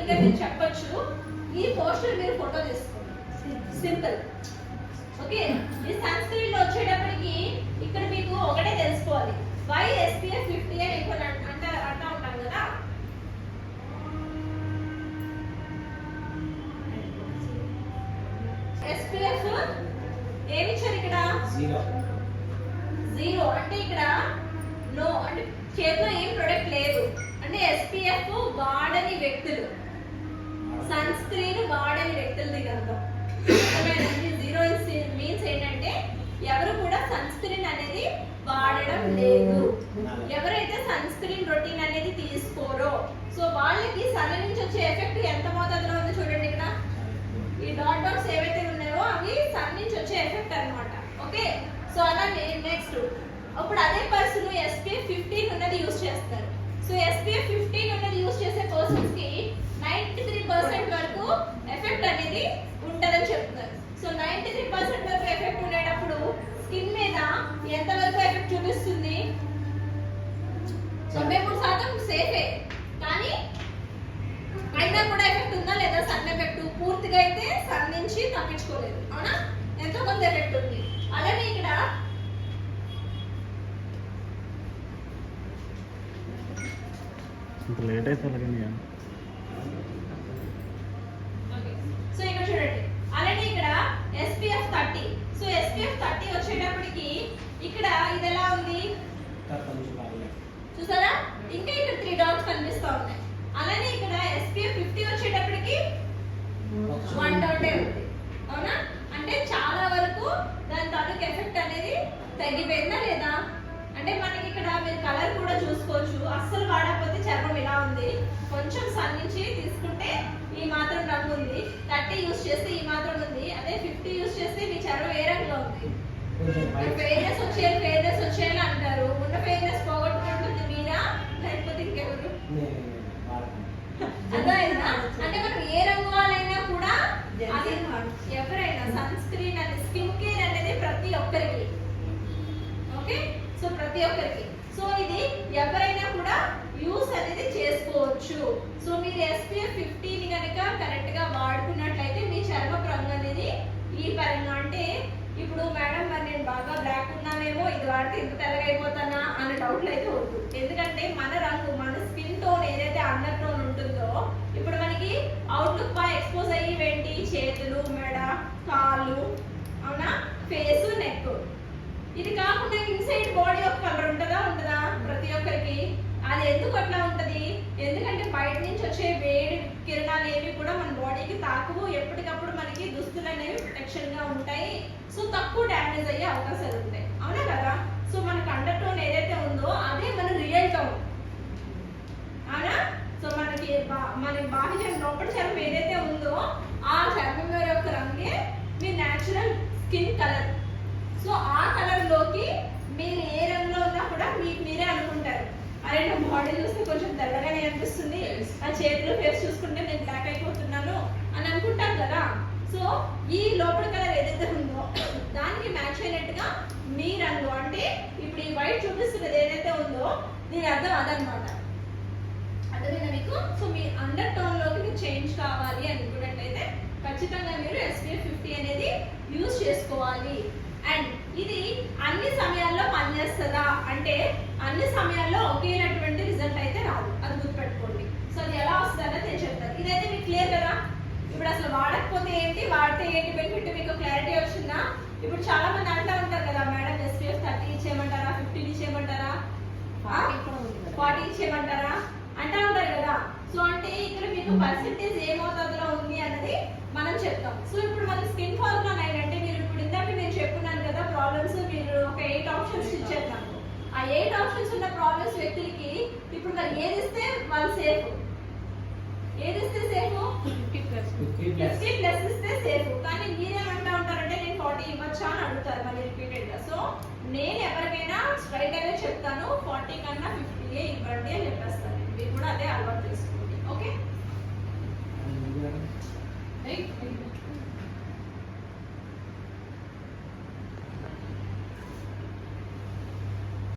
simple గా మీరు చెప్పొచ్చు ఈ పోస్టర్ మీరు ఫోటో తీసుకోండి సింపుల్ ఓకే ఈ సన్ స్క్రీన్ లో వచ్చేటప్పటికి ఇక్కడ మీకు ఒకటే తెలుసుకోవాలి వై SPF 50 అని ఎక్కువ అంటా ఉంటాం కదా SPF ఏమి ఇచ్చారు ఇక్కడ 0 అంటే ఇక్కడ నో అంటే చేతిలో ఏం ప్రొడక్ట్ లేదు అంటే SPF వాడని వ్యక్తులు సన్ స్క్రీన్ వాడని వ్యక్తులది అర్థం జీరో మీన్స్ ఏంటంటే ఎవరు కూడా సన్ స్క్రీన్ అనేది వాడడం లేదు ఎవరైతే సన్ స్క్రీన్ రొటీన్ అనేది తీసుకోరో సో వాళ్ళకి సన్ నుంచి వచ్చే ఎఫెక్ట్ ఎంత మోతాదులో ఉందో చూడండి ఇక్కడ ఈ డాట్స్ ఏవైతే ఉన్నాయో అవి సన్ నుంచి వచ్చే ఎఫెక్ట్ అన్నమాట ఓకే సో అలా నెక్స్ట్ ఇప్పుడు అదే పర్సన్ SPF 15 ఉన్నది యూజ్ చేస్తారు సో SPF 15 ఉన్నది యూజ్ చేసే పర్సన్స్ కి 93% వరకు ఎఫెక్ట్ అనేది ఉంటదని చెప్తున్నారు సో 93% వరకు ఎఫెక్ట్ ఉండేటప్పుడు స్కిన్ మీద ఎంత వరకు ఎఫెక్ట్ చూపిస్తుంది 93% సేఫే కానీ అయినా కూడా ఎఫెక్ట్ ఉందా లేదా సన్ ఎఫెక్ట్ పూర్తిగా అయితే సన్ నుంచి తప్పించుకోలేదు అవునా ఎంతో కొంత ఎఫెక్ట్ ఉంది అలానే ఇక్కడ లేట్ అయితే అలాగే సో ఇక్కడ చూడండి అలానే ఇక్కడ SPF 30 సో SPF 30 వచ్చేటప్పటికి ఇక్కడ ఇది ఎలా ఉంది చూసారా ఇంకా ఇక్కడ 3 డాట్స్ కనిపిస్తా ఉన్నాయి అలానే ఇక్కడ SPF 50 వచ్చేటప్పటికి 1 డాటే ఉంది అవునా అంటే చాలా వరకు దాని తాలూకు ఎఫెక్ట్ అనేది తగ్గిపోయిందా లేదా అంటే మనకి ఇక్కడ మీరు కలర్ కూడా చూసుకోవచ్చు అస్సలు వాడకపోతే చర్మం ఇలా ఉంది కొంచెం సన్ నుంచి తీసుకుంటే ఈ మాత్రం రంగు ఉంది 30 యూస్ చేస్తే ఈ మాత్రం ఉంది అదే 50 యూస్ చేస్తే మీ చర్మం ఏ రంగులో ఉంది ఫెయిర్నెస్ వచ్చేయాలి అంటారు ఉన్న ఫెయిర్నెస్ పోగొట్టుకుంటుంది మీరా లేకపోతే ఇంకెవరు అర్థమైందా అంటే మనం ఏ రంగు వాళ్ళైనా కూడా అది ఎవరైనా సన్ స్క్రీన్ అనేది స్కిన్ కేర్ అనేది ప్రతి ఒక్కరికి ఓకే సో ప్రతి ఒక్కరికి సో ఇది ఎవరైనా కూడా యూస్ అనేది చేసుకోవచ్చు సో మీరు SPF 50 ని కనుక కరెక్ట్ గా వాడుకున్నట్లయితే మీ చర్మ రంగు అనేది ఈ పరంగా అంటే ఇప్పుడు మేడం మరి నేను బాగా బ్లాక్ ఉన్నానేమో ఇది వాడితే ఇంత తెల్లగా అయిపోతానా అన్న డౌట్లు అయితే వద్దు ఎందుకంటే మన రంగు మన స్కిన్ టోన్ ఏదైతే అండర్ టోన్ ఉంటుందో ఇప్పుడు మనకి అవుట్లుక్ బాగా ఎక్స్పోజ్ అయ్యి ఏంటి చేతులు మెడ కాళ్ళు అవునా ఫేస్ నెక్ ఇది కాకుండా ఇన్సైడ్ బాడీ ఒక కలర్ ఉండదా ప్రతి ఒక్కరికి అది ఎందుకు అట్లా ఉంటది ఎందుకంటే బయట నుంచి వచ్చే వేడి కిరణాలు ఏవి కూడా మన బాడీకి తాకవు ఎప్పటికప్పుడు మనకి దుస్తులు అనేవి ప్రొటెక్షన్ గా ఉంటాయి సో తక్కువ డ్యామేజ్ అయ్యే అవకాశాలు ఉంటాయి అవునా కదా సో మనకు అండర్ టోన్ ఏదైతే ఉందో అదే మన రియల్ టోన్ అవునా సో మనకి మన బాహ్య లోపల చర్మం ఏదైతే ఉందో ఆ చర్మం యొక్క రంగే మీ న్యాచురల్ స్కిన్ కలర్ సో ఆ కలర్ లోకి మీరు ఏ రంగులో ఉన్నా కూడా మీకు మీరే అనుకుంటారు అరే నా బాడీ చూస్తే కొంచెం తెల్లగానే అనిపిస్తుంది నా చేతులు ఫేస్ చూసుకుంటే నేను బ్లాక్ అయిపోతున్నాను అని అనుకుంటాం కదా సో ఈ లోపల కలర్ ఏదైతే ఉందో దానికి మ్యాచ్ అయినట్టుగా మీ రంగు అంటే ఇప్పుడు ఈ వైట్ చూపిస్తున్నది ఏదైతే ఉందో దీని అర్థం అదనమాట అర్థమైందా మీకు సో మీ అండర్ టోన్ లోకి మీరు చేంజ్ కావాలి అనుకున్నట్లయితే ఖచ్చితంగా మీరు SPF 50 అనేది యూజ్ చేసుకోవాలి అండ్ ఇది అన్ని సమయాల్లో పనిచేస్తుందా అంటే అన్ని సమయాల్లో ఒకేలాంటి రిజల్ట్ అయితే రాదు అది గుర్తుపెట్టుకోండి సో అది ఎలా వస్తుందన్నది నేను చెప్తాను ఇదైతే మీకు క్లియర్ కదా ఇప్పుడు అసలు వాడకపోతే ఏంటి వాడితే ఏంటి బెనిఫిట్ మీకు క్లారిటీ వచ్చిందా ఇప్పుడు చాలా మంది అంటూ ఉంటారు కదా మేడం SPF 30 ఇచ్చేయమంటారా 50 ఇచ్చేయమంటారా 40 ఇచ్చేయమంటారా అంటూ ఉంటారు కదా సో అంటే ఇక్కడ మీకు పర్సెంటేజ్ ఏ మోతాదులో ఉంది అన్నది మనం చెప్తాం సో ఇప్పుడు మన స్కిన్ ఫార్ములా 9 అంటే మీరు ఇప్పుడు ఇందాక నేను చెప్పున్నాను కదా ప్రాబ్లమ్స్ మీరు ఒక 8 ఆప్షన్స్ ఇచ్చారు నాకు ఆ 8 ఆప్షన్స్ ఉన్న ప్రాబ్లమ్స్ వ్యక్తులకి ఇప్పుడు మరి ఏది ఇస్తే వాళ్ళు సేఫ్ ఏది ఇస్తే సేఫ్ 50+ ఇస్తే సేఫ్ కానీ మీరేమంటా ఉంటారంటే నేను 40 ఇవ్వచ్చా అని అడుగుతారు మళ్ళీ రిపీటెడ్ గా సో నేను ఎవరికైనా స్ట్రైట్ అవే చెప్తాను 40